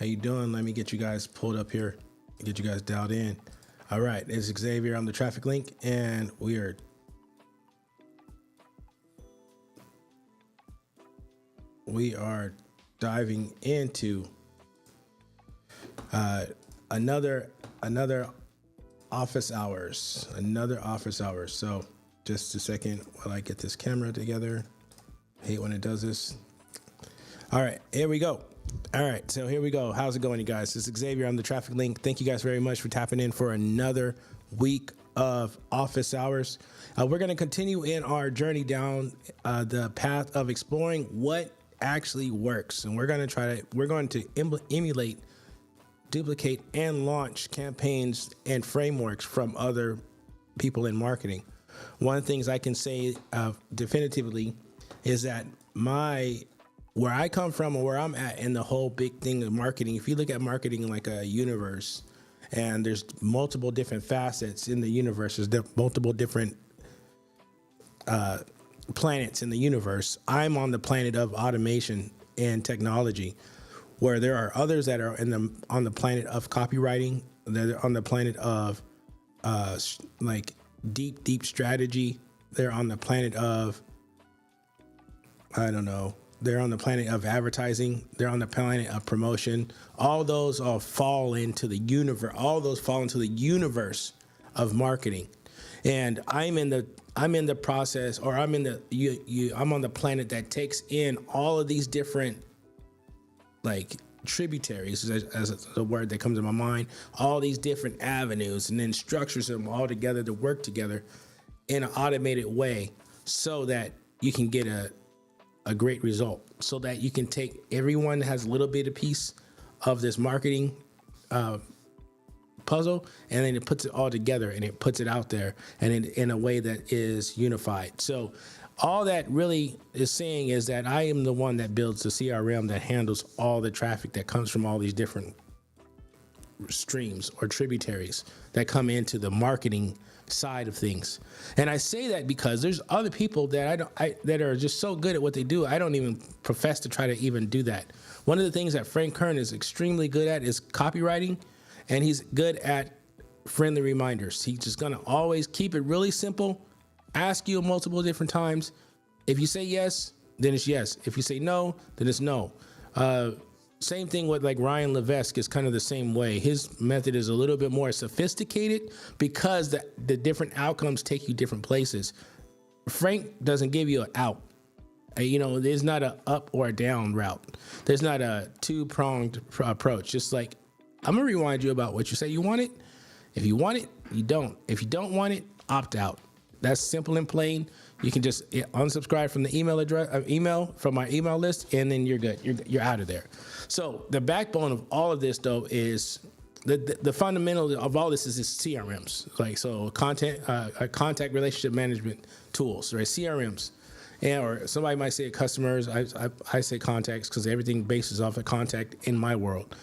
How you doing? Let me get you guys pulled up here, get you guys dialed in. All right, it's Xavier. I'm the traffic link, and we are diving into another office hours. So just a second while I get this camera together. I hate when it does this. All right, here we go. All right, so here we go. How's it going, you guys? This is Xavier. I'm the traffic link. Thank you guys very much for tapping in for another week of office hours. We're going to continue in our journey down the path of exploring what actually works, and we're going to emulate, duplicate, and launch campaigns and frameworks from other people in marketing. One of the things I can say definitively is that where I come from and where I'm at in the whole big thing of marketing, if you look at marketing like a universe, and there's multiple different facets in the universe, there's multiple different planets in the universe. I'm on the planet of automation and technology, where there are others that are on the planet of copywriting. They're on the planet of like deep strategy. They're on the planet of, they're on the planet of advertising. They're on the planet of promotion. All those fall into the universe. All those fall into the universe of marketing. And I'm in the process, or I'm on the planet that takes in all of these different like tributaries, as a word that comes to my mind, all these different avenues, and then structures them all together to work together in an automated way so that you can get a great result, so that you can take everyone has a little bit of piece of this marketing puzzle, and then it puts it all together and it puts it out there and in a way that is unified. So all that really is saying is that I am the one that builds the CRM that handles all the traffic that comes from all these different streams or tributaries that come into the marketing side of things. And I say that because there's other people that that are just so good at what they do. I don't even profess to try to even do that. One of the things that Frank Kern is extremely good at is copywriting, and he's good at friendly reminders. He's just gonna always keep it really simple, ask you multiple different times. If you say yes, then it's yes. If you say no, then it's no. Same thing with like Ryan Levesque is kind of the same way. His method is a little bit more sophisticated because the different outcomes take you different places. Frank doesn't give you an out. There's not a up or a down route. There's not a two-pronged approach. Just like, I'm gonna remind you about what you say you want it. If you want it, you don't. If you don't want it, opt out. That's simple and plain. You can just unsubscribe from the email from my email list, and then you're good. You're out of there. So the backbone of all of this, though, is the fundamental of all this is CRMs. Contact relationship management tools, right? CRMs, or somebody might say customers. I say contacts because everything bases off of contact in my world.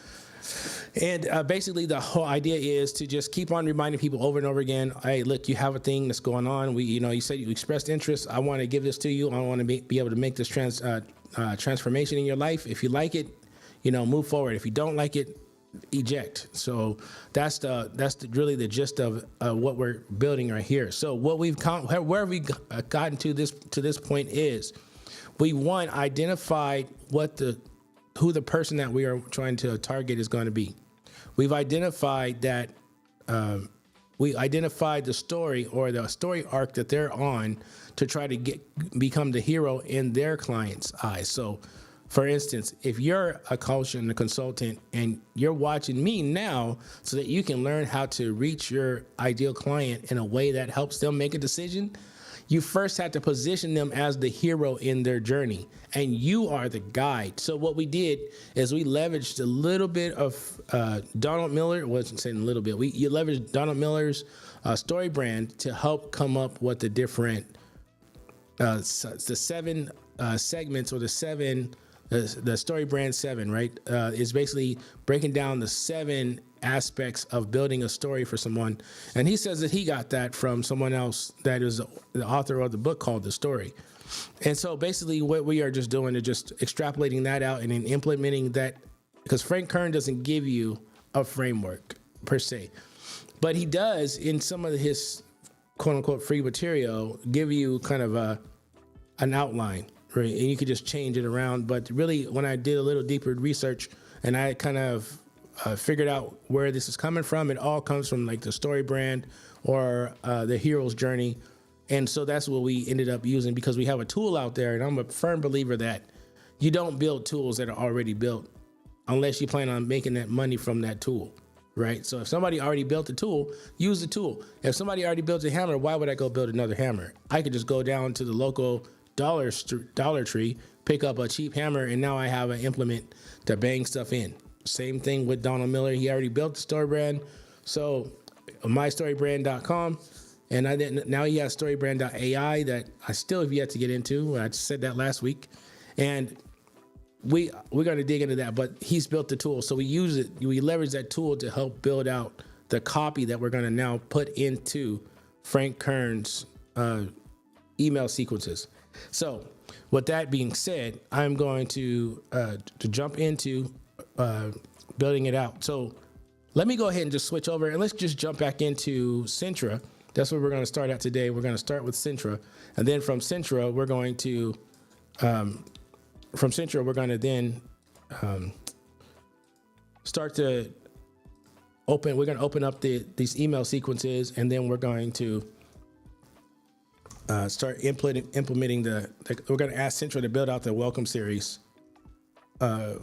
And basically, the whole idea is to just keep on reminding people over and over again, hey, look, you have a thing that's going on. You said you expressed interest. I want to give this to you. I want to be able to make this transformation in your life. If you like it, move forward. If you don't like it, eject. So that's really the gist of what we're building right here. So where we've gotten to this point is we identified who the person that we are trying to target is going to be. We've identified that we identified the story or the story arc that they're on to try to become the hero in their client's eyes. So, for instance, if you're a coach and a consultant and you're watching me now so that you can learn how to reach your ideal client in a way that helps them make a decision, you first have to position them as the hero in their journey, and you are the guide. So what we did is we leveraged a little bit of Donald Miller. Wasn't saying a little bit. You leveraged Donald Miller's story brand to help come up with the different the 7 segments, or the story brand 7, right? Is basically breaking down the 7 aspects of building a story for someone. And he says that he got that from someone else that is the author of the book called The Story. And so basically what we are just doing is just extrapolating that out and then implementing that because Frank Kern doesn't give you a framework per se, but he does in some of his quote unquote free material give you kind of an outline, right? And you could just change it around. But really, when I did a little deeper research and I kind of figured out where this is coming from, it all comes from like the story brand or the hero's journey. And so that's what we ended up using because we have a tool out there. And I'm a firm believer that you don't build tools that are already built unless you plan on making that money from that tool, right? So if somebody already built the tool, use the tool. If somebody already built a hammer, why would I go build another hammer? I could just go down to the local Dollar Tree, pick up a cheap hammer, and now I have an implement to bang stuff in. Same thing with Donald Miller. He already built the story brand. So mystorybrand.com. And now he has storybrand.ai that I still have yet to get into. I said that last week. And we're going to dig into that, but he's built the tool. So we use it. We leverage that tool to help build out the copy that we're going to now put into Frank Kern's email sequences. So with that being said, I'm going to jump into building it out. So let me go ahead and just switch over and let's just jump back into Centra. That's where we're going to start at today. We're going to start with Centra. And then from Centra, we're going to then start to open up these email sequences, and then we're going to start implementing we're going to ask Centra to build out the welcome series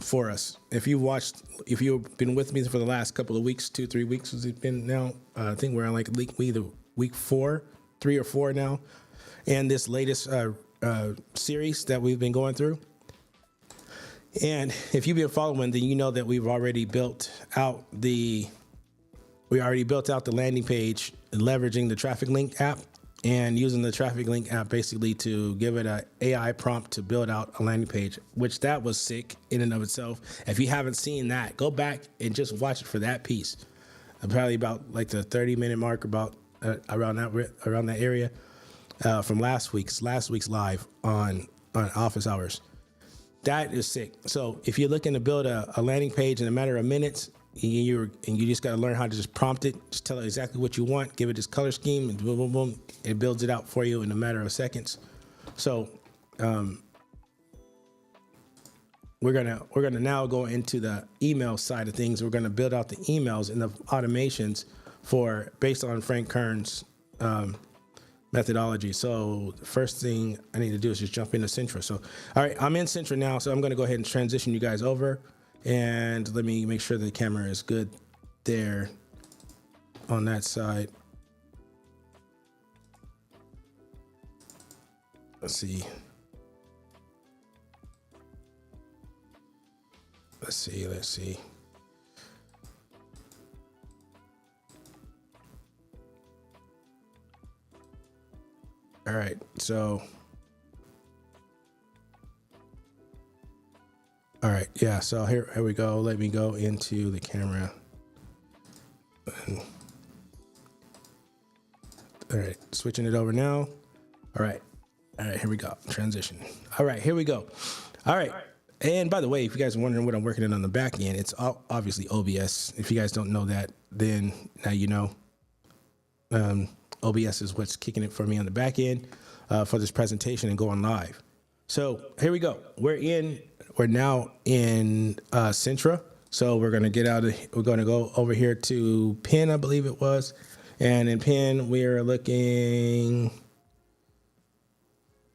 for us. If you've been with me for the last couple of weeks, 2-3 weeks has it been now? I think we're on like either week 3 or 4 now, and this latest series that we've been going through. And if you've been following, then you know that we've already built out the landing page, leveraging the Traffic Link app and using the Traffic Link app basically to give it an AI prompt to build out a landing page, which that was sick in and of itself. If you haven't seen that, go back and just watch it for that piece. Probably about like the 30-minute mark, about around that area from last week's live on office hours. That is sick. So if you're looking to build a landing page in a matter of minutes, you just got to learn how to just prompt it, just tell it exactly what you want, give it this color scheme, and boom, boom, boom, it builds it out for you in a matter of seconds. So we're gonna now go into the email side of things. We're gonna build out the emails and the automations based on Frank Kern's methodology. So the first thing I need to do is just jump into Centra. So, all right, I'm in Centra now. So I'm going to go ahead and transition you guys over, and let me make sure the camera is good there on that side. Let's see. All right, so, all right, yeah, so here we go. Let me go into the camera. All right, switching it over now. All right, here we go, transition. All right, here we go. All right, and by the way, if you guys are wondering what I'm working on the back end, it's obviously OBS. If you guys don't know that, then now you know. OBS is what's kicking it for me on the back end for this presentation and going live. So here we go. We're now in Centra. So we're going to go over here to Pin, I believe it was. And in Pin, we're looking.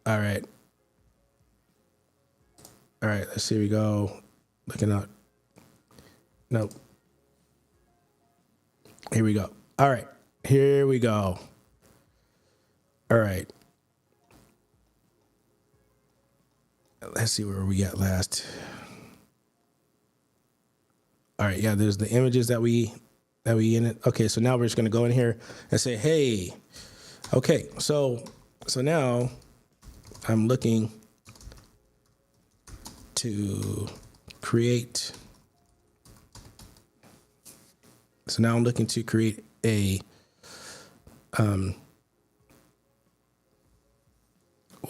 All right, let's see. We go looking up. Nope. Here we go. All right, here we go. All right. Let's see where we got last. All right, yeah, there's the images that we in it. Okay, so now we're just gonna go in here and say, hey, okay, so now I'm looking to create. So now I'm looking to create a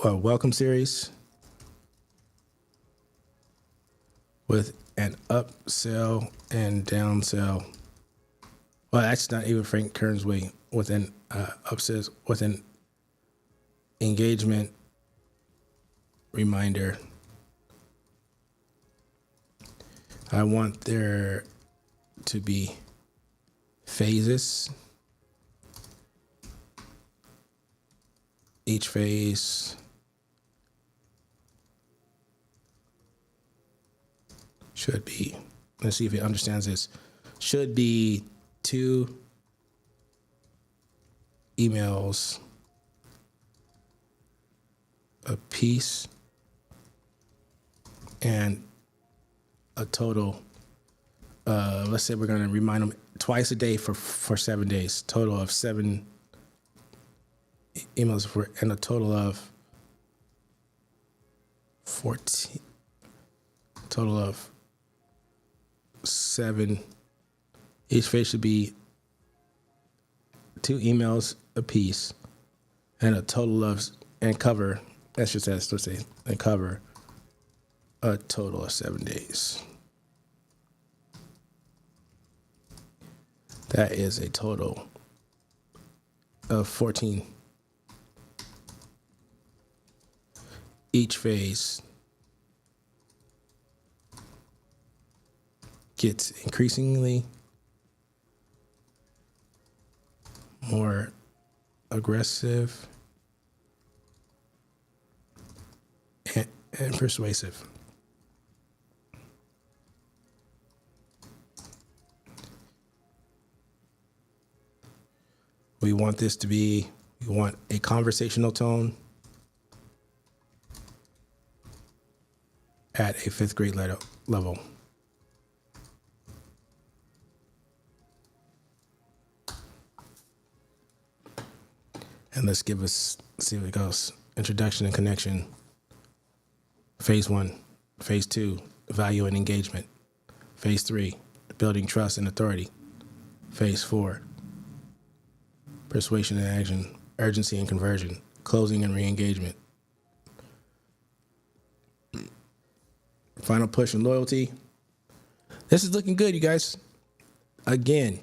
welcome series with and upsell and downsell. Well, that's not even Frank Kern's way. Within upsells, within engagement, reminder. I want there to be phases. Each phase should be, let's see if it understands this, should be 2 emails a piece and a total, let's say we're going to remind them twice a day for 7 days, total of 7 emails and a total of 14, total of 7. Each phase should be 2 emails a piece and a total of, and cover, that's just as, let's say, and cover a total of 7 days. That is a total of 14. Each phase gets increasingly more aggressive and persuasive. We want this to be, we want a conversational tone at a 5th grade level. And let's see how it goes. Introduction and connection. Phase 1. Phase 2, value and engagement. Phase 3, building trust and authority. Phase 4, persuasion and action, urgency and conversion, closing and re-engagement. Final push and loyalty. This is looking good, you guys. Again,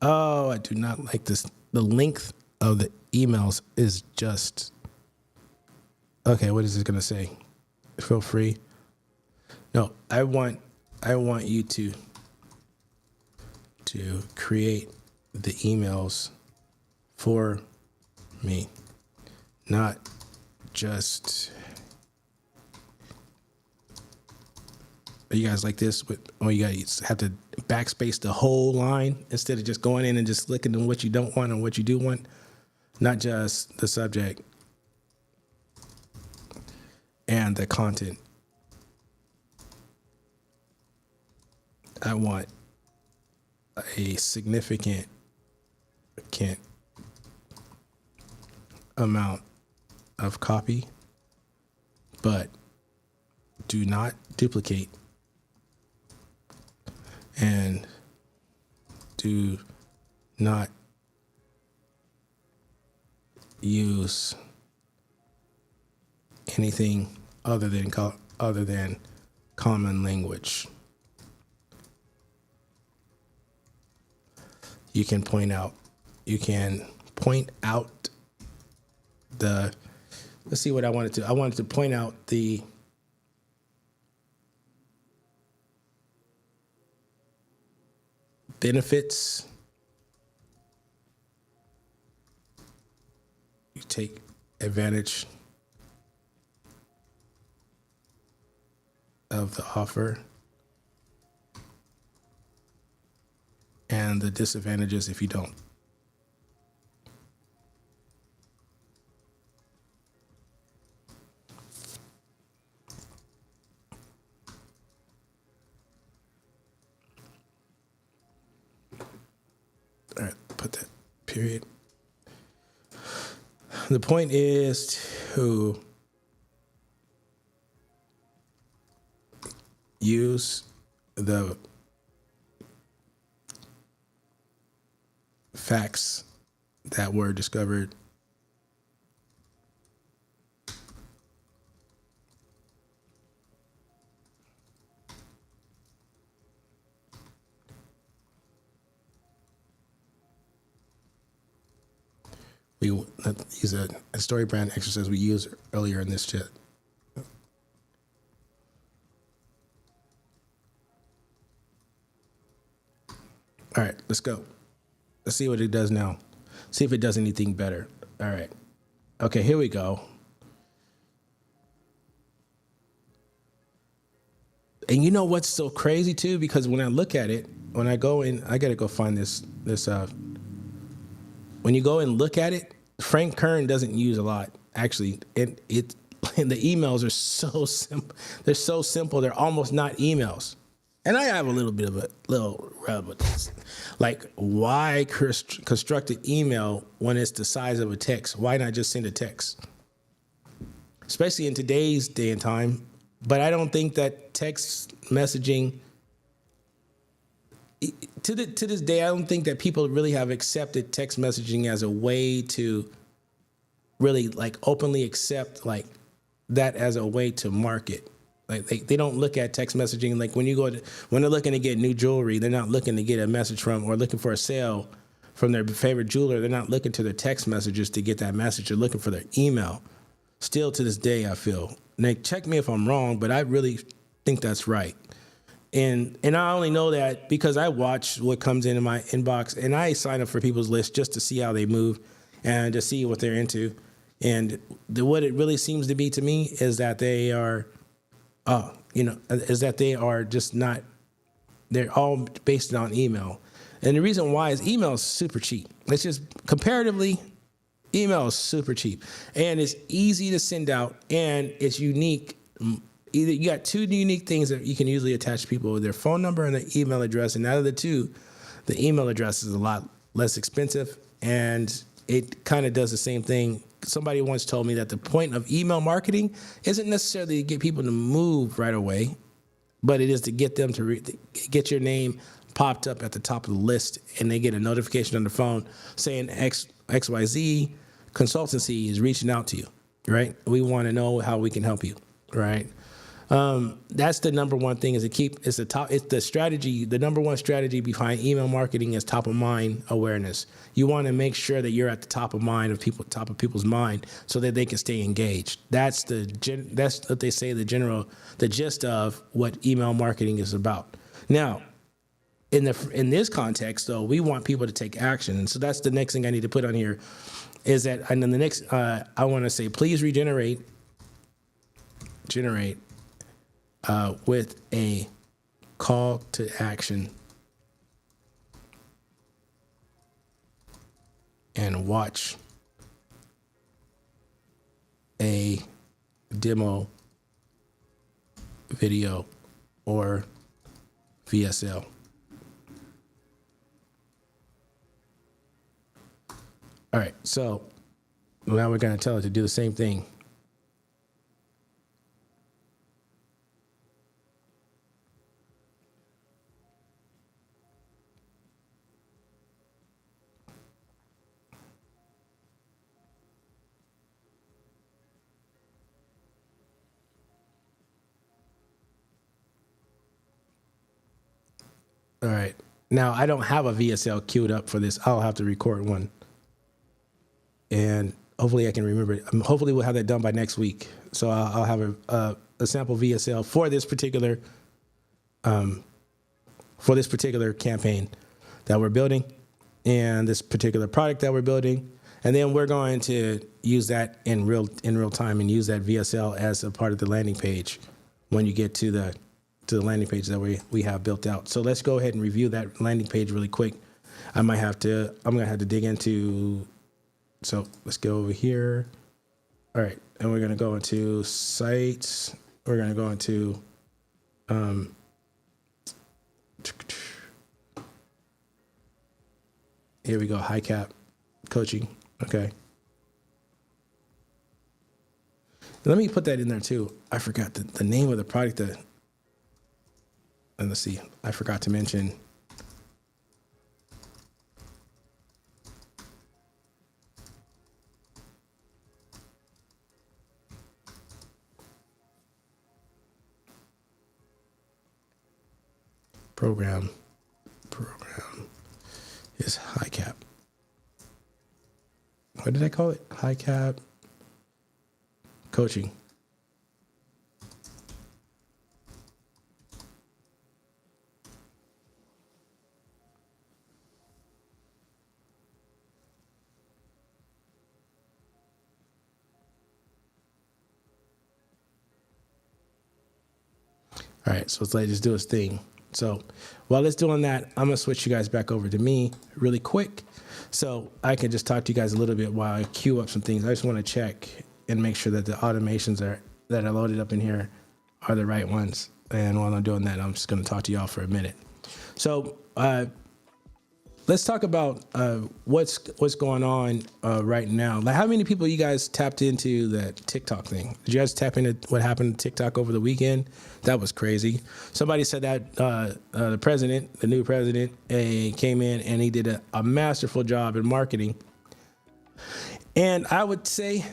I do not like this. The length of the emails is just, okay, what is this going to say? Feel free. No, I want you to create the emails for me, not just, you guys like this with, you guys have to backspace the whole line instead of just going in and just looking at what you don't want and what you do want, not just the subject and the content. I want a significant amount of copy, but do not duplicate and do not use anything other than common language. You can point out the, let's see what I wanted to. I wanted to point out the benefits. You take advantage of the offer and the disadvantages if you don't. All right, put that period. The point is to use the facts that were discovered We use a story brand exercise we used earlier in this chat. All right, let's go. Let's see what it does now. See if it does anything better. All right. Okay, here we go. And you know what's so crazy too? Because when I look at it, when I go in, I gotta go find this. When you go and look at it, Frank Kern doesn't use a lot. Actually, and the emails are so simple. They're so simple. They're almost not emails. And I have a little bit of a little rub with this. Like, why construct an email when it's the size of a text? Why not just send a text? Especially in today's day and time. But I don't think that text messaging, to this day, I don't think that people really have accepted text messaging as a way to really like openly accept like that as a way to market. Like they don't look at text messaging like when they're looking to get new jewelry, they're not looking to get a message from or looking for a sale from their favorite jeweler. They're not looking to their text messages to get that message. They're looking for their email. Still to this day, I feel. Nick, check me if I'm wrong, but I really think that's right. And I only know that because I watch what comes into my inbox and I sign up for people's list just to see how they move and to see what they're into. And what it really seems to be to me is that they are, is that they are just not, they're all based on email. And the reason why is email is super cheap. It's just comparatively, email is super cheap. And it's easy to send out and it's unique. Either you got two unique things that you can usually attach to people, their phone number and their email address. And out of the two, the email address is a lot less expensive and it kind of does the same thing. Somebody once told me that the point of email marketing isn't necessarily to get people to move right away, but it is to get them to get your name popped up at the top of the list and they get a notification on their phone saying XYZ consultancy is reaching out to you, right? We want to know how we can help you, right? That's the number one thing is it's the strategy. The number one strategy behind email marketing is top of mind awareness. You want to make sure that you're at the top of mind of people, top of people's mind so that they can stay engaged. That's what they say, the gist of what email marketing is about. Now, in this context though, we want people to take action. And so that's the next thing I need to put on here is that, and then the next, I want to say, please generate with a call to action and watch a demo video or VSL. All right, so now we're going to tell it to do the same thing. All right. Now, I don't have a VSL queued up for this. I'll have to record one. And hopefully I can remember it. Hopefully we'll have that done by next week. So I'll have a sample VSL for this particular campaign that we're building and this particular product that we're building. And then we're going to use that in real time and use that VSL as a part of the landing page when you get to the landing page that we have built out. So let's go ahead and review that landing page really quick. I'm going to have to dig into, so let's go over here. All right. And we're going to go into sites. We're going to go into, here we go. High cap coaching. Okay. Let me put that in there too. I forgot the name of the product and let's see, I forgot to mention. Program is high cap. what did I call it? High cap coaching. All right, so let's let it just do its thing. So while it's doing that, I'm gonna switch you guys back over to me really quick, so I can just talk to you guys a little bit while I queue up some things. I just want to check and make sure that the automations that are loaded up in here are the right ones. And while I'm doing that, I'm just gonna talk to y'all for a minute. So let's talk about what's going on right now. Like, how many people you guys tapped into that TikTok thing? Did you guys tap into what happened to TikTok over the weekend? That was crazy. Somebody said that the new president, came in and he did a masterful job in marketing. And I would say,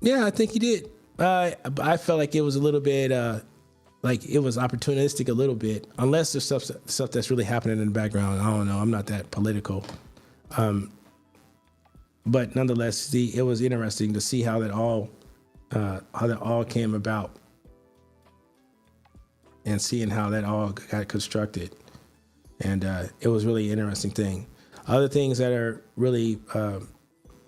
yeah, I think he did. I felt like it was a little bit like it was opportunistic a little bit, unless there's stuff that's really happening in the background. I don't know. I'm not that political. But nonetheless, it was interesting to see how that all came about and seeing how that all got constructed. And it was really an interesting thing. Other things that are really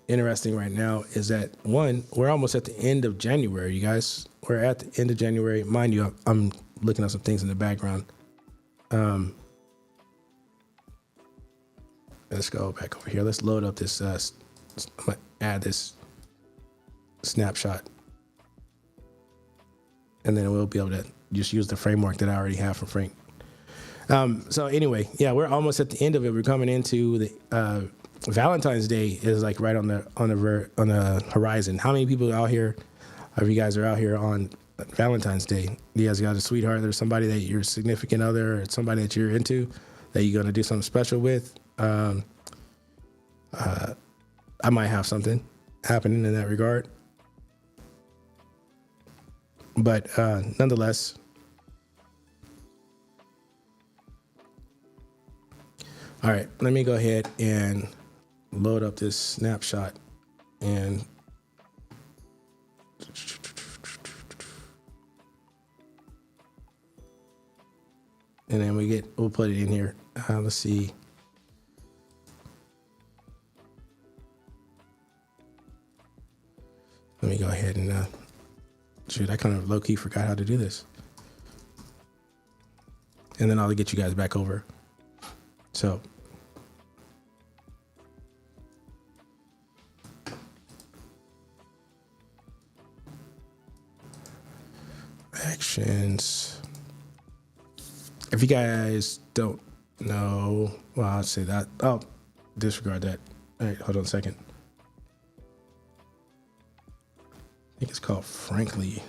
interesting right now is that, one, we're almost at the end of January, you guys. We're at the end of January. Mind you, I'm looking at some things in the background. Let's go back over here. Let's load up this. I'm going to add this snapshot. And then we'll be able to just use the framework that I already have from Frank. So anyway, yeah, we're almost at the end of it. We're coming into the Valentine's Day is like right on the horizon. How many people out here, if you guys are out here on Valentine's Day, you guys got a sweetheart or somebody that you're significant other or somebody that you're into that you're going to do something special with? I might have something happening in that regard. But nonetheless, all right, let me go ahead and load up this snapshot and then we'll put it in here. Let's see. Let me go ahead and I kind of low-key forgot how to do this. And then I'll get you guys back over. So actions. If you guys don't know, well, I'll say that. Oh, disregard that. All right, hold on a second. I think it's called Frankly.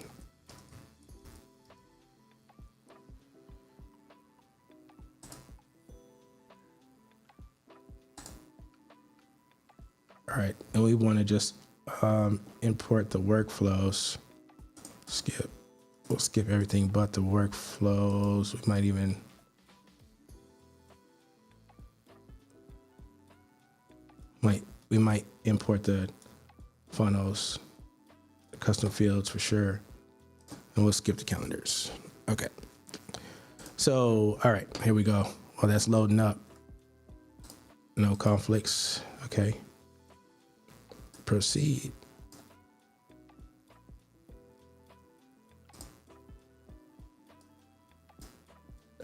All right, and we want to just import the workflows. We'll skip everything but the workflows. We might import the funnels, the custom fields for sure, and we'll skip the calendars. Okay. So, all right, here we go. Well, that's loading up. No conflicts. Okay. Proceed.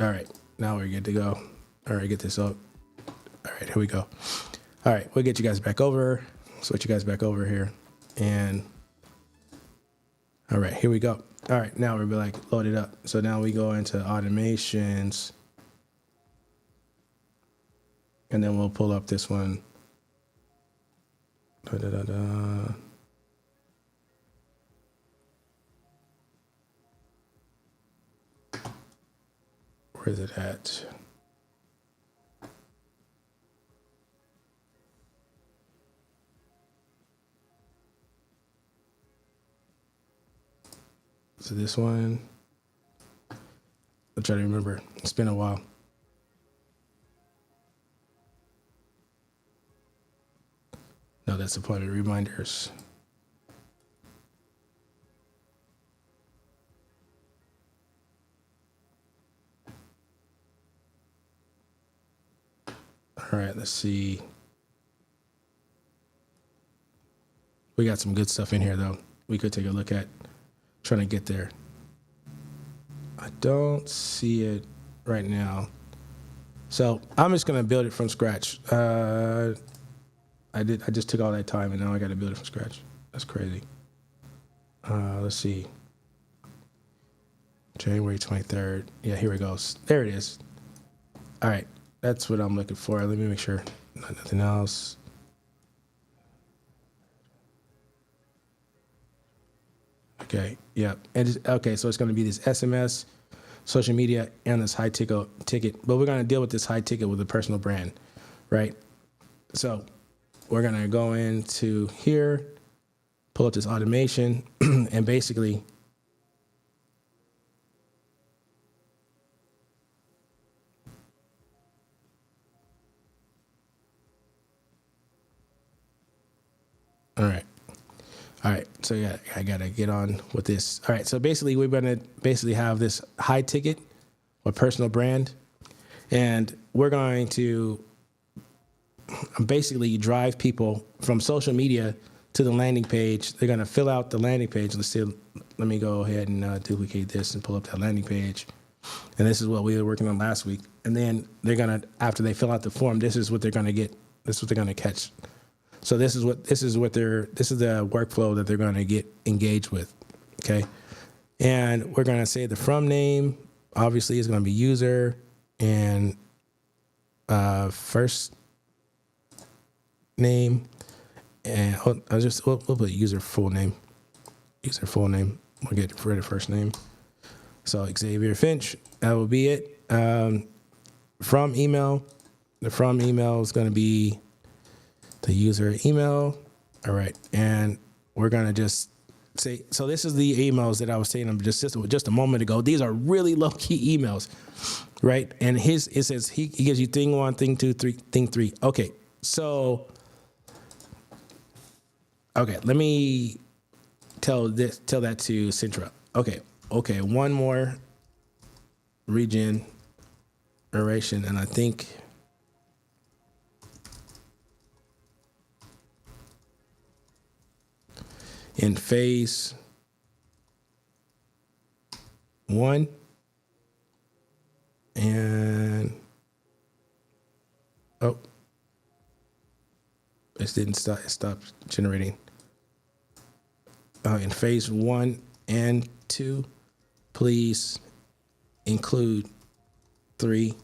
All right, now we're good to go. All right, get this up. All right, here we go. All right, we'll get you guys back over. Switch you guys back over here. And all right, here we go. All right, now we're like loaded up. So now we go into automations. And then we'll pull up this one. Where is it at? So this one, I'll try to remember. It's been a while. No, that's appointment reminders. All right, let's see. We got some good stuff in here, though. We could take a look at trying to get there. I don't see it right now. So I'm just going to build it from scratch. I just took all that time, and now I got to build it from scratch. That's crazy. Let's see. January 23rd. Yeah, here it goes. There it is. All right. That's what I'm looking for. Let me make sure. Nothing else. Okay. Yeah. And okay. So it's going to be this SMS, social media, and this high ticket. But we're going to deal with this high ticket with a personal brand, right? So we're going to go into here, pull up this automation, and basically All right. So yeah, I gotta get on with this. All right. So basically, we're gonna have this high ticket or personal brand, and we're going to basically drive people from social media to the landing page. They're gonna fill out the landing page. Let me go ahead and duplicate this and pull up that landing page. And this is what we were working on last week. And then they're gonna, after they fill out the form, this is what they're gonna get. This is what they're gonna catch. So this is the workflow that they're going to get engaged with, okay? And we're going to say the from name obviously is going to be user and first name, and we'll put user full name. User full name. We'll get rid of first name. So Xavier Finch, that will be it. From email, the from email is going to be the user email. All right. And we're going to just say, so this is the emails that I was saying just a moment ago. These are really low key emails, right? And it says he gives you thing 1, thing 2, thing 3. Okay. So, okay. Let me tell that to Centra. Okay. One more regeneration. And I think in phase 1, and it didn't stop. It stopped generating. In phase 1 and 2, please include 3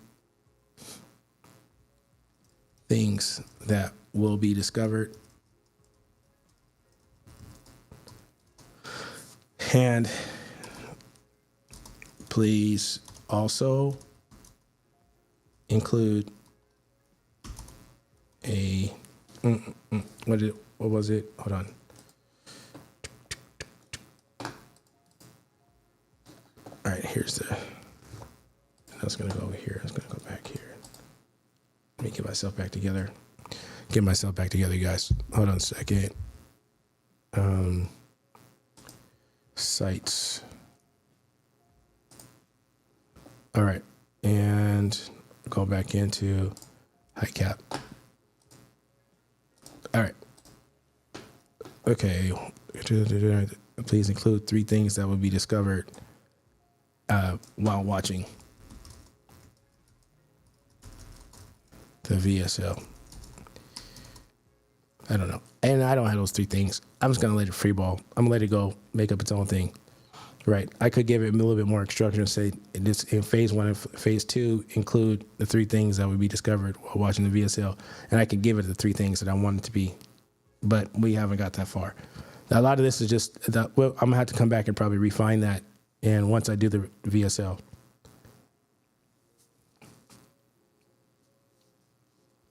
things that will be discovered. And please also include a what was it? Hold on. All right, here's the. I was gonna go over here. I was gonna go back here. Let me get myself back together. Get myself back together, you guys. Hold on a second. Sites. All right, and go back into high cap. All right. Okay. Please include 3 things that will be discovered while watching the VSL. I don't know. And I don't have those 3 things. I'm just going to let it free ball. I'm going to let it go, make up its own thing. Right. I could give it a little bit more instruction and say in phase 1 and phase 2, include the 3 things that would be discovered while watching the VSL. And I could give it the 3 things that I want it to be. But we haven't got that far. Now, a lot of this is just that. Well, I'm going to have to come back and probably refine that. And once I do the VSL.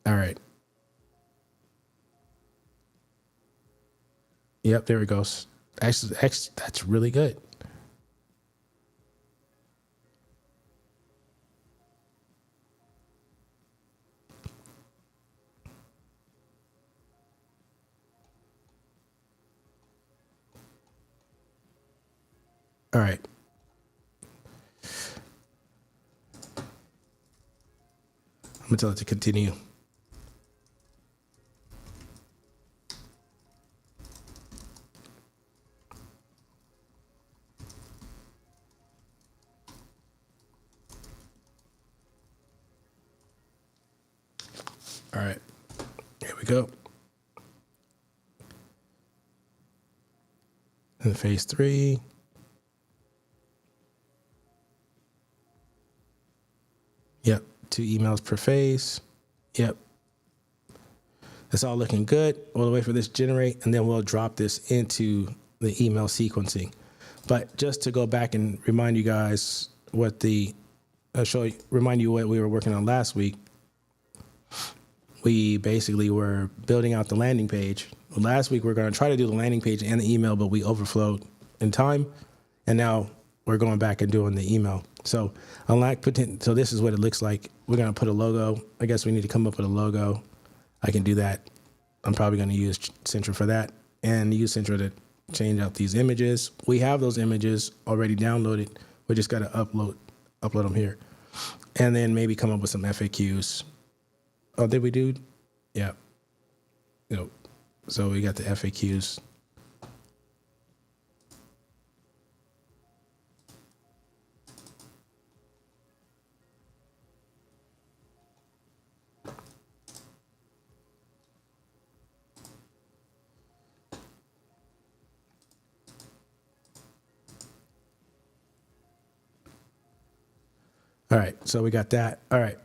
All right. Yep, there it goes. Actually, that's really good. All right. I'm gonna tell it to continue. All right, here we go. And phase 3. Yep, 2 emails per phase. Yep. It's all looking good. We'll wait for this to generate, and then we'll drop this into the email sequencing. But just to go back and remind you guys what remind you what we were working on last week. We basically were building out the landing page. Last week, we were going to try to do the landing page and the email, but we overflowed in time. And now we're going back and doing the email. So so this is what it looks like. We're going to put a logo. I guess we need to come up with a logo. I can do that. I'm probably going to use Centra for that and use Centra to change out these images. We have those images already downloaded. We just got to upload them here. And then maybe come up with some FAQs. Oh, did we do? Yeah. So we got the FAQs. All right, so we got that. All right.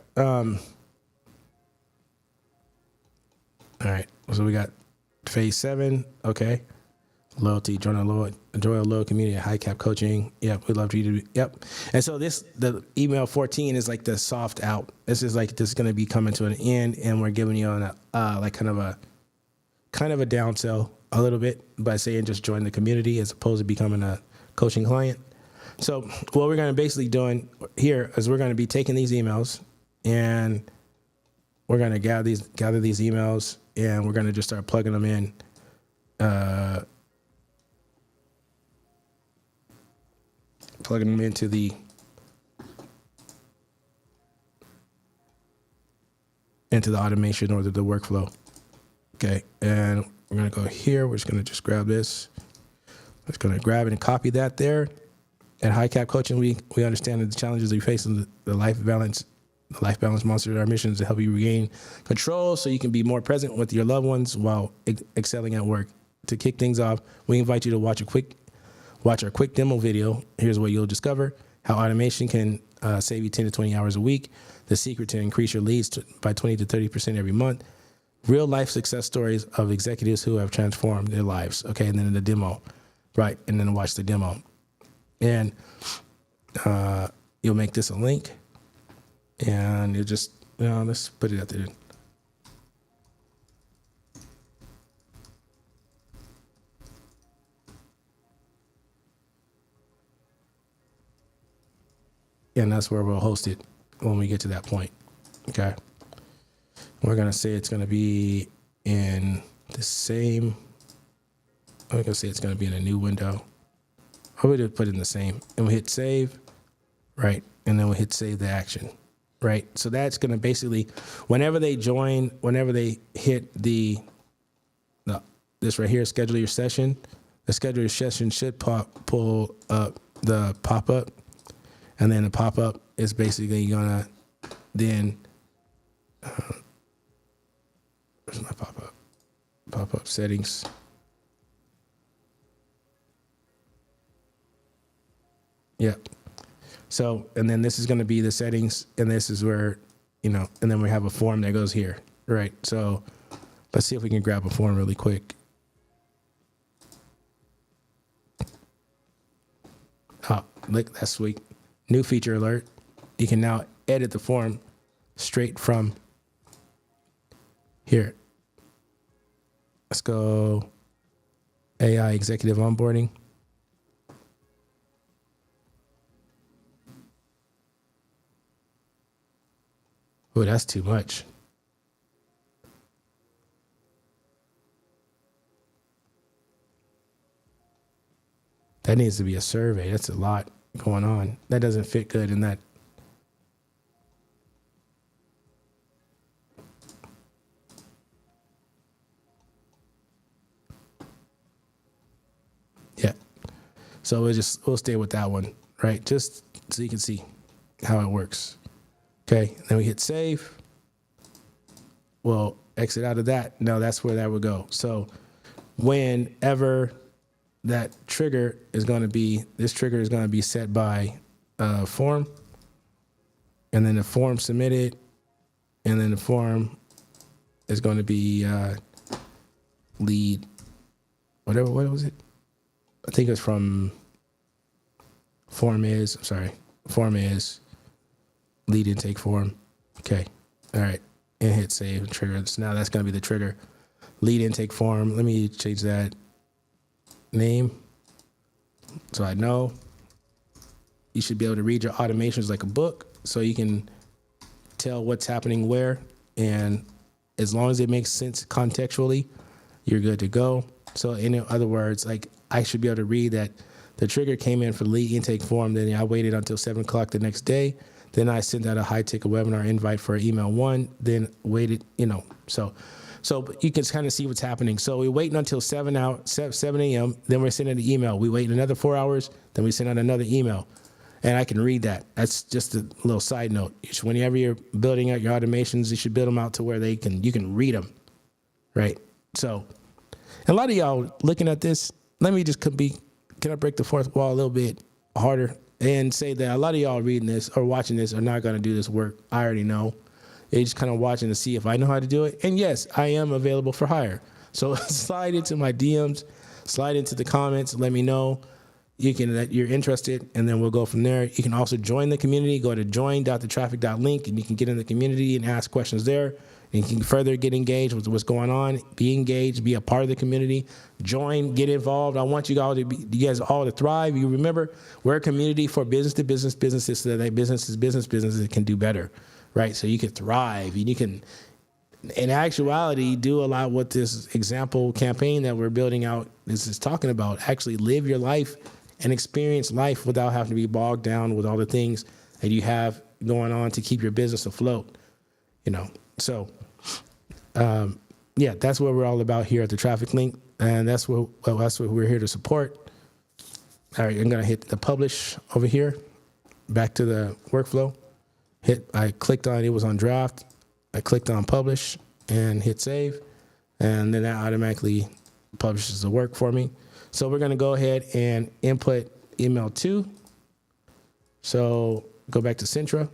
All right, so we got phase 7. Okay. Loyalty, join a loyal community, high cap coaching. Yep, we love you to. Yep. And so the email 14 is like the soft out. This is going to be coming to an end, and we're giving you on a kind of a down sell a little bit by saying just join the community as opposed to becoming a coaching client. So what we're going to basically doing here is we're going to be taking these emails and we're going to gather these emails and we're going to just start plugging them in. Plugging them into the automation or the workflow. Okay, and we're going to go here. We're just going to just grab this. We're just going to grab it and copy that there. At High Cap Coaching, we understand the challenges we face in the life balance monster. Our mission is to help you regain control so you can be more present with your loved ones while excelling at work. To kick things off, we invite you to watch our quick demo video. Here's what you'll discover: how automation can save you 10 to 20 hours a week, the secret to increase your leads by 20 to 30% every month, real life success stories of executives who have transformed their lives. Okay, and then the demo, right? And then watch the demo. And you'll make this a link, and you just, let's put it out there. And that's where we'll host it when we get to that point. Okay. We're going to say it's going to be in the same, I'm going to say it's going to be in a new window. Or we just put it in the same, and we hit save, right? And then we hit save the action, right? So that's going to basically, whenever they hit this right here, schedule your session, the schedule your session should pull up the pop-up, and then the pop-up is basically going to then, where's my pop-up? Pop-up settings. Yep. So, and then this is going to be the settings, and this is where, and then we have a form that goes here, right? So let's see if we can grab a form really quick. Oh, look, that's sweet. New feature alert. You can now edit the form straight from here. Let's go AI executive onboarding. Oh, that's too much. That needs to be a survey. That's a lot going on. That doesn't fit good in that. Yeah. So we'll stay with that one, right? Just so you can see how it works. Okay. Then we hit save. We'll exit out of that. No, that's where that would go. So whenever that trigger is going to be, this trigger is going to be set by form, and then the form submitted, and then the form is going to be lead, whatever, what was it? I think it's from form is lead intake form. Okay. All right. And hit save and trigger. So now that's going to be the trigger. Lead intake form. Let me change that name so I know. You should be able to read your automations like a book so you can tell what's happening where. And as long as it makes sense contextually, you're good to go. So in other words, like I should be able to read that the trigger came in for the lead intake form. Then I waited until 7 o'clock the next day. Then I sent out a high-ticket webinar invite for email 1, then waited, so you can kind of see what's happening. So we're waiting until 7 a.m., then we're sending an email. We wait another 4 hours, then we send out another email. And I can read that. That's just a little side note. Whenever you're building out your automations, you should build them out to where you can read them, right? So a lot of y'all looking at this, let me just can I break the fourth wall a little bit harder? And say that a lot of y'all reading this or watching this are not going to do this work. I already know. You're just kind of watching to see if I know how to do it. And yes, I am available for hire. So slide into my DMs, slide into the comments, let me know that you're interested, and then we'll go from there. You can also join the community. Go to join.thetraffic.link, and you can get in the community and ask questions there. And you can further get engaged with what's going on. Be engaged, be a part of the community. Join, get involved. I want you guys all to thrive. You remember, we're a community for businesses so that businesses can do better, right? So you can thrive, and you can, in actuality, do a lot what this example campaign that we're building out is talking about. Actually live your life and experience life without having to be bogged down with all the things that you have going on to keep your business afloat, So, that's what we're all about here at the Traffic Link, and that's what we're here to support. All right, I'm gonna hit the publish over here. Back to the workflow. I clicked on it was on draft. I clicked on publish and hit save, and then that automatically publishes the work for me. So we're gonna go ahead and input email 2. So go back to Centra.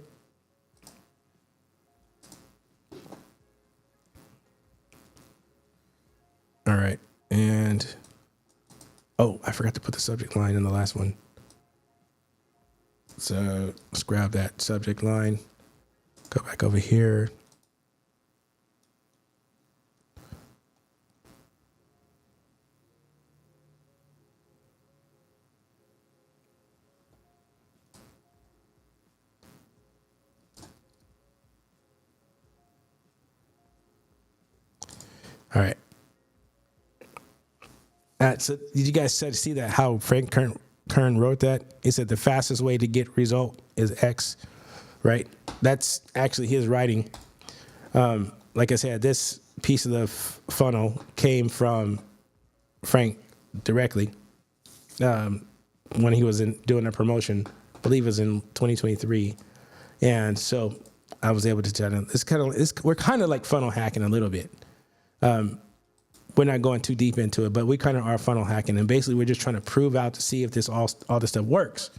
All right, and I forgot to put the subject line in the last one. So let's grab that subject line, go back over here. All right. So did you guys see that, how Frank Kern wrote that? He said the fastest way to get result is X, right? That's actually his writing. Like I said, this piece of the funnel came from Frank directly when he was doing a promotion. I believe it was in 2023. And so I was able to tell him, we're kind of like funnel hacking a little bit. We're not going too deep into it, but we kind of are funnel hacking. And basically, we're just trying to prove out to see if all this stuff works.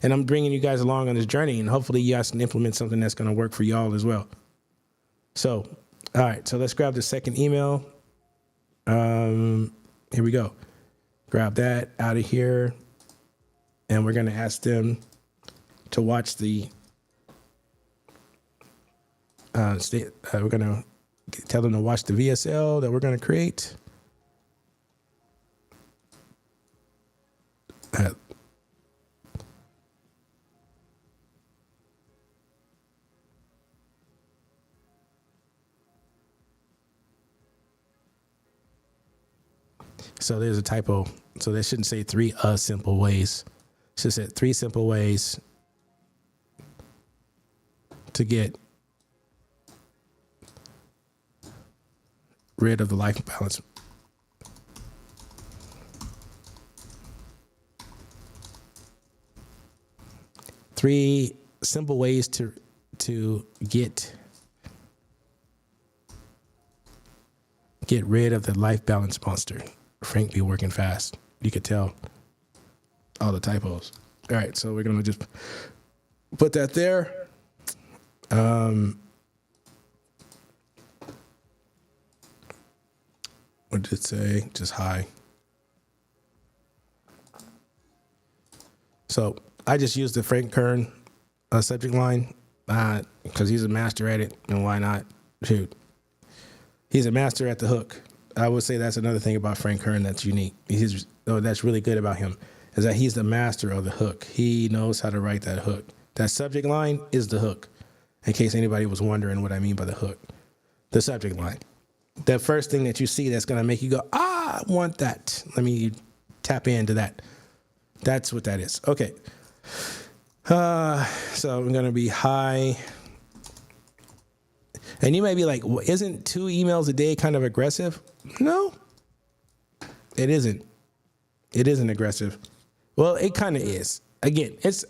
And I'm bringing you guys along on this journey, and hopefully you guys can implement something that's going to work for y'all as well. So, all right, so let's grab the second email. Here we go. Grab that out of here. And we're going to ask them to watch the we're going to tell them to watch the VSL that we're going to create. So there's a typo. So they shouldn't say 3 simple ways. It should say 3 simple ways to get rid of the life balance. Three simple ways to get rid of the life balance monster. Frank be working fast. You could tell all the typos. All right, so we're gonna just put that there. What did it say? Just hi. So I just used the Frank Kern subject line because he's a master at it, and why not? Shoot. He's a master at the hook. I would say that's another thing about Frank Kern that's unique. That's really good about him, is that he's the master of the hook. He knows how to write that hook. That subject line is the hook, in case anybody was wondering what I mean by the hook. The subject line. The first thing that you see that's going to make you go, I want that. Let me tap into that. That's what that is. Okay. So I'm going to be hi. And you may be like, well, isn't 2 emails a day kind of aggressive? No, it isn't. It isn't aggressive. Well, it kind of is. Again, it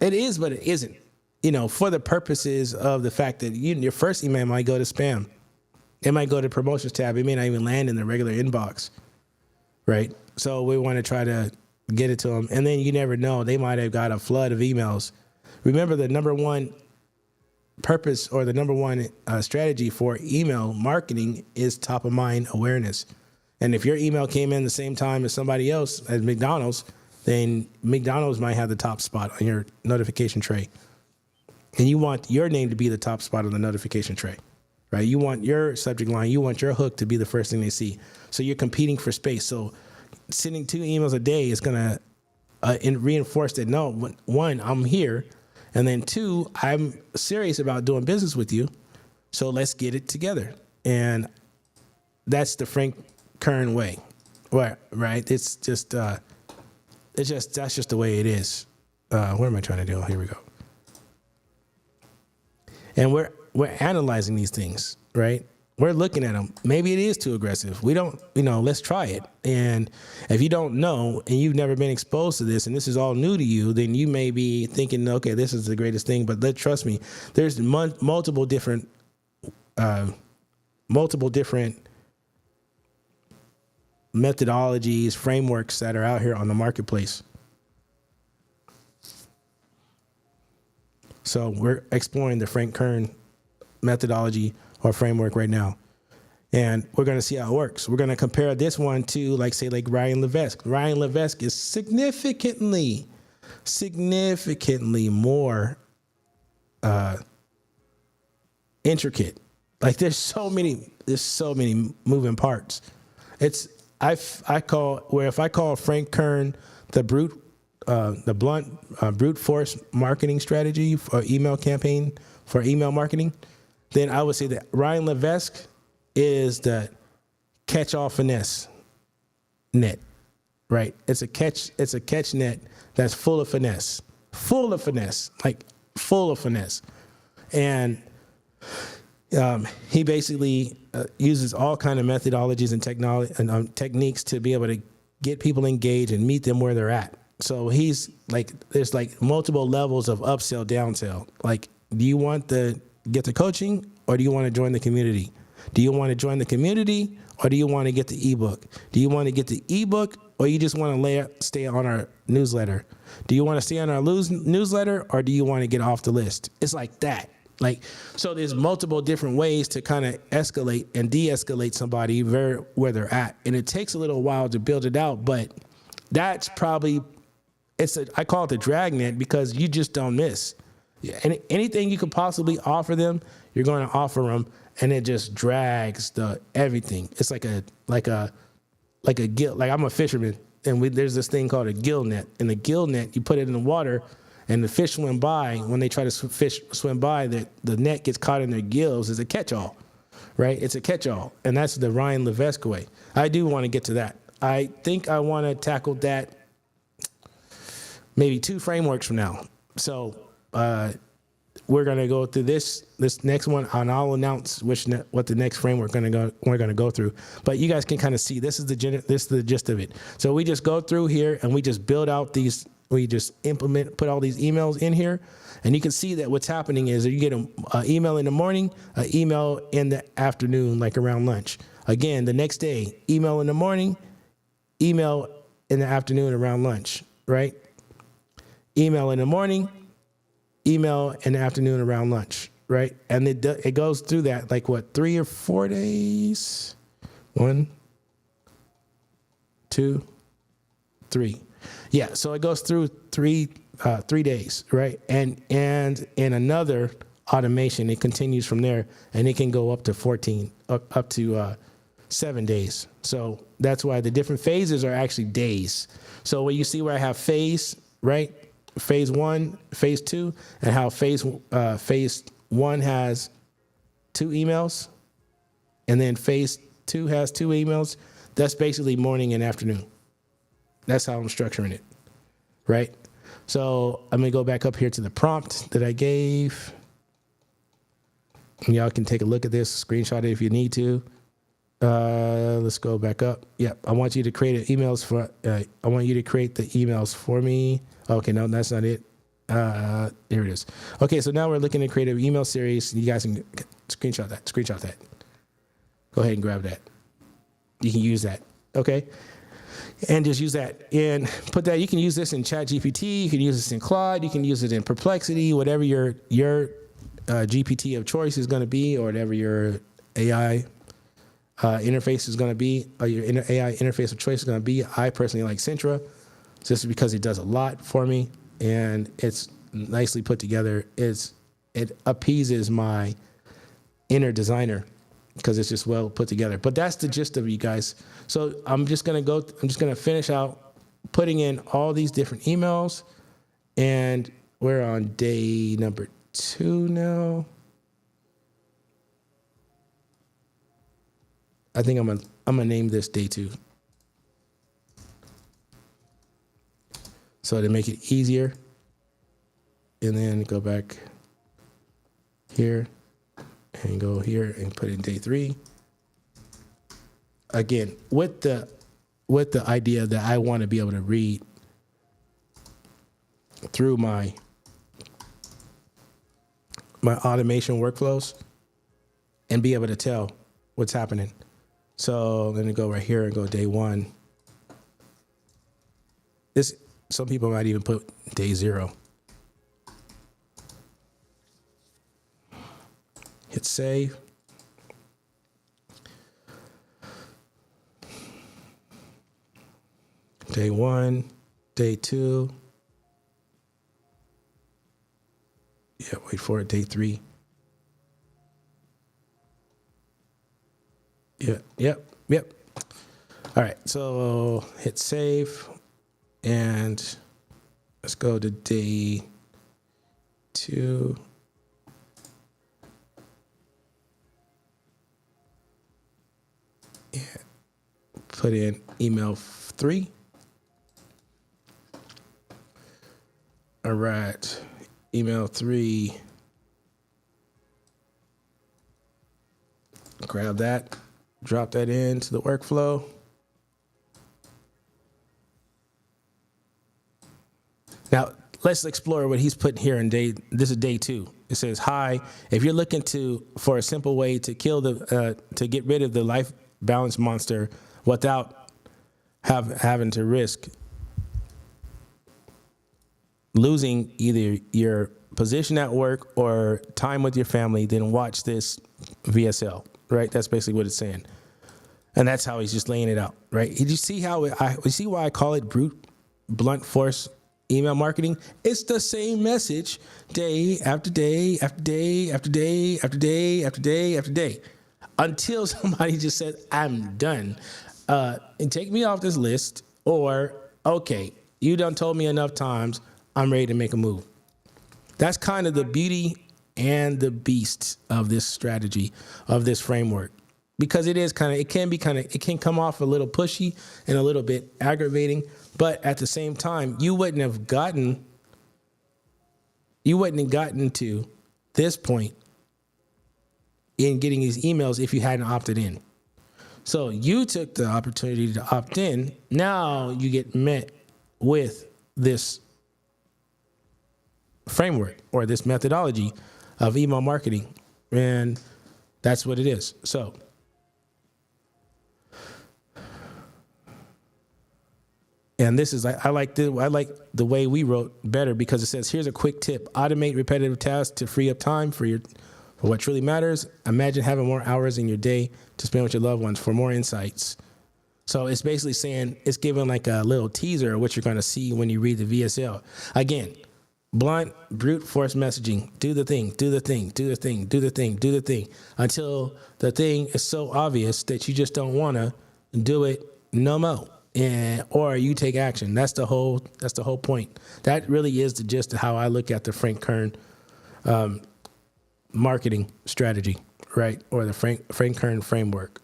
is, but it isn't. For the purposes of the fact that your first email might go to spam. It might go to promotions tab. It may not even land in the regular inbox, right? So we want to try to get it to them. And then you never know. They might have got a flood of emails. Remember, the number one purpose or the number one strategy for email marketing is top of mind awareness. And if your email came in the same time as somebody else at McDonald's, then McDonald's might have the top spot on your notification tray. And you want your name to be the top spot on the notification tray, right? You want your subject line, you want your hook to be the first thing they see. So you're competing for space. So sending 2 emails a day is going to reinforce that, no, 1, I'm here. And then 2, I'm serious about doing business with you. So let's get it together. And that's the Frank Kern way, right? It's just, that's just the way it is. What am I trying to do? Here we go. And we're analyzing these things, right? We're looking at them. Maybe it is too aggressive. We don't, let's try it. And if you don't know and you've never been exposed to this and this is all new to you, then you may be thinking, okay, this is the greatest thing. But trust me, there's multiple different methodologies, frameworks that are out here on the marketplace. So we're exploring the Frank Kern methodology or framework right now. And we're going to see how it works. We're going to compare this one to, like Ryan Levesque. Ryan Levesque is significantly more intricate. Like there's so many moving parts. If I call Frank Kern the blunt brute force marketing strategy for email campaign for email marketing, then I would say that Ryan Levesque is the catch-all finesse net, right? It's a catch net that's full of finesse. And he basically uses all kind of methodologies and techniques to be able to get people engaged and meet them where they're at. So he's like, there's like multiple levels of upsell, downsell. Like, do you want to get the coaching or do you want to join the community? Do you want to join the community or do you want to get the ebook? Do you want to get the ebook or you just want to stay on our newsletter? Do you want to stay on our newsletter or do you want to get off the list? It's like that. So there's multiple different ways to kind of escalate and de-escalate somebody where they're at. And it takes a little while to build it out, but that's probably, I call it the dragnet because you just don't miss. And anything you could possibly offer them, you're going to offer them, and it just drags everything. It's like a gill. Like I'm a fisherman, and there's this thing called a gill net. And the gill net, you put it in the water, and the fish swim by. When they try to swim by, the net gets caught in their gills as a catch-all. right? It's a catch-all, and that's the Ryan Levesque way. I do want to get to that. I think I want to tackle that maybe 2 frameworks from now. So we're going to go through this next one, and I'll announce what the next framework we're going to go through. But you guys can kind of see this is the gist of it. So we just go through here and we just build out these. We just put all these emails in here, and you can see that what's happening is you get an email in the morning, an email in the afternoon, like around lunch. Again, the next day, email in the morning, email in the afternoon around lunch, right? Email in the morning, email in the afternoon around lunch, right? And it goes through that like 3 or 4 days? 1, 2, 3. Yeah, so it goes through 3 days, right? And in another automation, it continues from there, and it can go up to 14, up to 7 days. So that's why the different phases are actually days. So when you see where I have phase, right? Phase 1, phase 2, and how phase 1 has 2 emails, and then phase 2 has 2 emails. That's basically morning and afternoon. That's how I'm structuring it, right? So I'm going to go back up here to the prompt that I gave. And y'all can take a look at this, screenshot it if you need to. Let's go back up. Yep, I want you to create the emails for me. Okay, no, that's not it. Here it is. Okay, so now we're looking to create an email series. You guys can screenshot that. Go ahead and grab that. You can use that, okay? And just use that and put that. You can use this in ChatGPT. You can use this in Claude. You can use it in Perplexity, whatever your GPT of choice is going to be, or whatever your AI interface is going to be, or your AI interface of choice is going to be. I personally like Centra, just because it does a lot for me, and it's nicely put together. It appeases my inner designer because it's just well put together. But that's the gist of it, you guys. So I'm just going to finish out putting in all these different emails, and we're on day number 2 now. I think I'm gonna name this day 2. So to make it easier, and then go back here and go here and put in day 3. Again, with the idea that I want to be able to read through my automation workflows and be able to tell what's happening. So let me go right here and go day 1. Some people might even put day 0. Hit save. Day 1, day 2. Yeah, wait for it. Day 3. Yep. All right, so hit save, and let's go to day 2. Yeah, put in email 3. All right, email 3. Grab that. Drop that into the workflow. Now, let's explore what he's putting here in this is day 2. It says, hi, if you're looking for a simple way to to get rid of the life balance monster without having to risk losing either your position at work or time with your family, then watch this VSL, right? That's basically what it's saying. And that's how he's just laying it out, right? Did you see you see why I call it blunt force email marketing? It's the same message day after day after day after day after day after day after day until somebody just says, I'm done. And take me off this list, or, okay, you done told me enough times, I'm ready to make a move. That's kind of the beauty and the beast of this strategy, of this framework. Because it can come off a little pushy and a little bit aggravating, but at the same time, you wouldn't have gotten to this point in getting these emails if you hadn't opted in. So you took the opportunity to opt in. Now you get met with this framework or this methodology of email marketing. And that's what it is. So and this is, I like the way we wrote better, because it says, here's a quick tip: automate repetitive tasks to free up time for what truly matters. Imagine having more hours in your day to spend with your loved ones for more insights. So it's basically saying, it's giving like a little teaser of what you're going to see when you read the VSL. Again, blunt, brute force messaging. Do the thing, do the thing, do the thing, do the thing, do the thing, until the thing is so obvious that you just don't want to do it no more. Or you take action. That's the whole point. That really is the gist of how I look at the Frank Kern marketing strategy, right? Or the Frank Kern framework.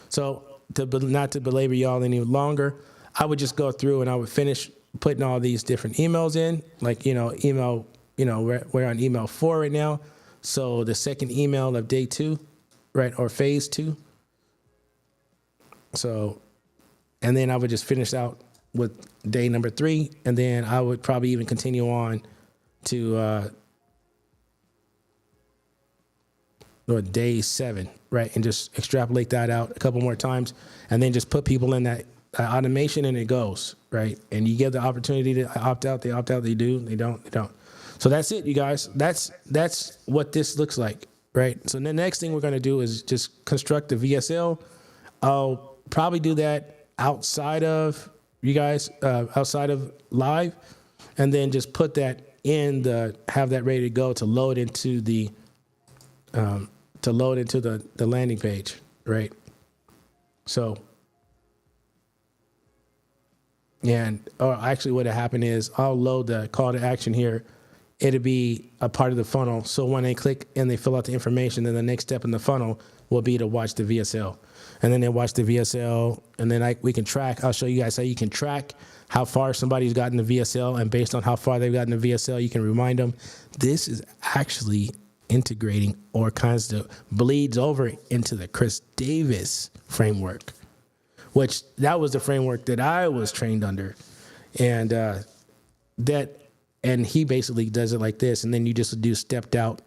So not to belabor y'all any longer, I would just go through and I would finish putting all these different emails in. Like, we're on email 4 right now. So the second email of day 2, right? Or phase 2. So, and then I would just finish out with day number 3, and then I would probably even continue on to day 7, right? And just extrapolate that out a couple more times, and then just put people in that automation, and it goes, right? And you give the opportunity to opt out, they opt out, they do, they don't. So that's it, you guys. That's what this looks like, right? So the next thing we're going to do is just construct the VSL. I'll probably do that outside of you guys, outside of live, and then just put that in have that ready to go to load into the landing page, right? So, or actually what happened is I'll load the call to action here. It'll be a part of the funnel. So when they click and they fill out the information, then the next step in the funnel will be to watch the VSL. And then they watch the VSL, and then we can track. I'll show you guys how you can track how far somebody's gotten the VSL, and based on how far they've gotten the VSL, you can remind them. This is actually integrating or kinds of bleeds over into the Chris Davis framework, which that was the framework that I was trained under. And and he basically does it like this, and then you just do stepped out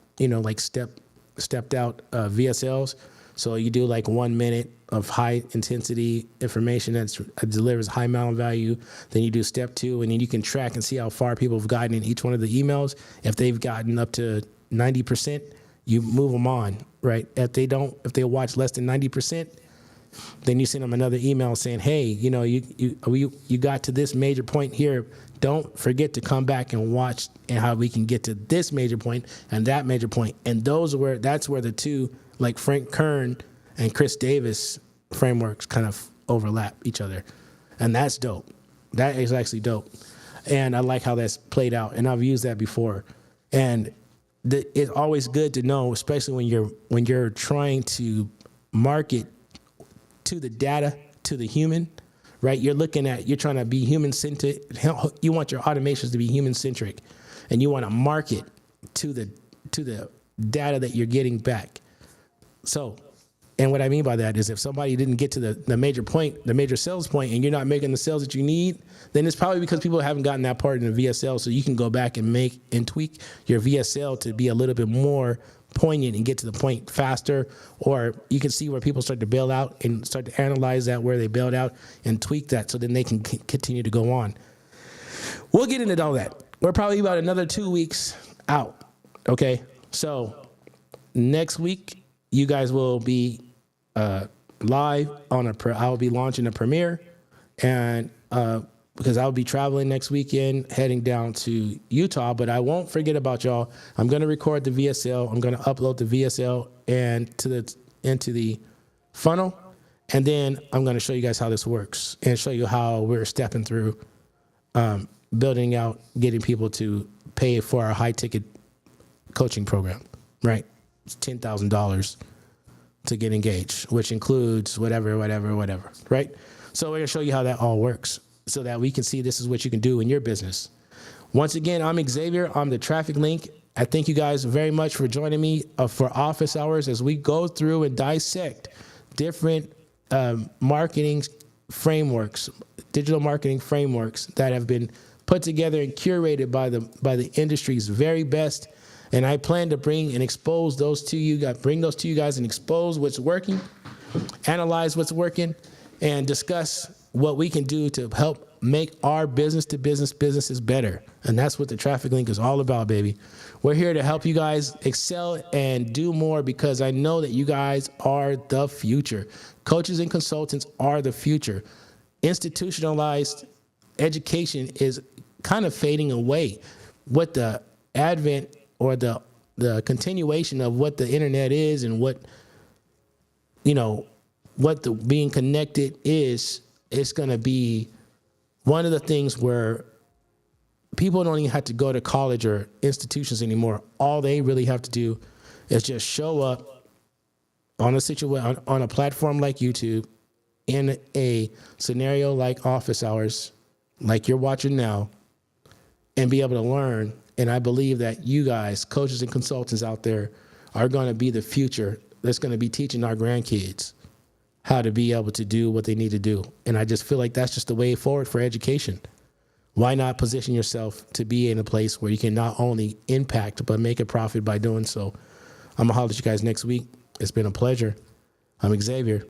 VSLs. So you do like 1 minute of high intensity information that delivers high amount of value. Then you do step 2, and then you can track and see how far people have gotten in each one of the emails. If they've gotten up to 90%, you move them on, right? If they watch less than 90%, then you send them another email saying, hey, you got to this major point here. Don't forget to come back and watch and how we can get to this major point and that major point. And that's where the two, like Frank Kern and Chris Davis frameworks, kind of overlap each other. And that's dope. That is actually dope. And I like how that's played out. And I've used that before. And it's always good to know, especially when you're trying to market to the data, to the human, right? You're trying to be human-centered. You want your automations to be human-centric, and you want to market to the data that you're getting back. So, and what I mean by that is if somebody didn't get to the major point, the major sales point, and you're not making the sales that you need, then it's probably because people haven't gotten that part in the VSL. So you can go back and make and tweak your VSL to be a little bit more poignant and get to the point faster. Or you can see where people start to bail out and start to analyze that, where they bailed out, and tweak that so then they can continue to go on. We'll get into all that. We're probably about another 2 weeks out. Okay. So next week, you guys will be live on I'll be launching a premiere, and because I'll be traveling next weekend, heading down to Utah, but I won't forget about y'all. I'm going to record the VSL. I'm going to upload the VSL into the funnel, and then I'm going to show you guys how this works and show you how we're stepping through building out, getting people to pay for our high ticket coaching program, right? It's $10,000 to get engaged, which includes whatever, right? So we're going to show you how that all works so that we can see this is what you can do in your business. Once again, I'm Xavier. I'm the Traffic Link. I thank you guys very much for joining me for office hours as we go through and dissect different marketing frameworks, digital marketing frameworks that have been put together and curated by the industry's very best. And I plan to bring and expose those to you guys, bring those to you guys and expose what's working, analyze what's working, and discuss what we can do to help make our businesses better. And that's what the Traffic Link is all about, baby. We're here to help you guys excel and do more because I know that you guys are the future. Coaches and consultants are the future. Institutionalized education is kind of fading away with the advent or the continuation of what the internet is and what the being connected is. It's going to be one of the things where people don't even have to go to college or institutions anymore. All they really have to do is just show up on a platform like YouTube, in a scenario like office hours, like you're watching now, and be able to learn. And I believe that you guys, coaches and consultants out there, are going to be the future that's going to be teaching our grandkids how to be able to do what they need to do. And I just feel like that's just the way forward for education. Why not position yourself to be in a place where you can not only impact, but make a profit by doing so? I'm going to holler at you guys next week. It's been a pleasure. I'm Xavier.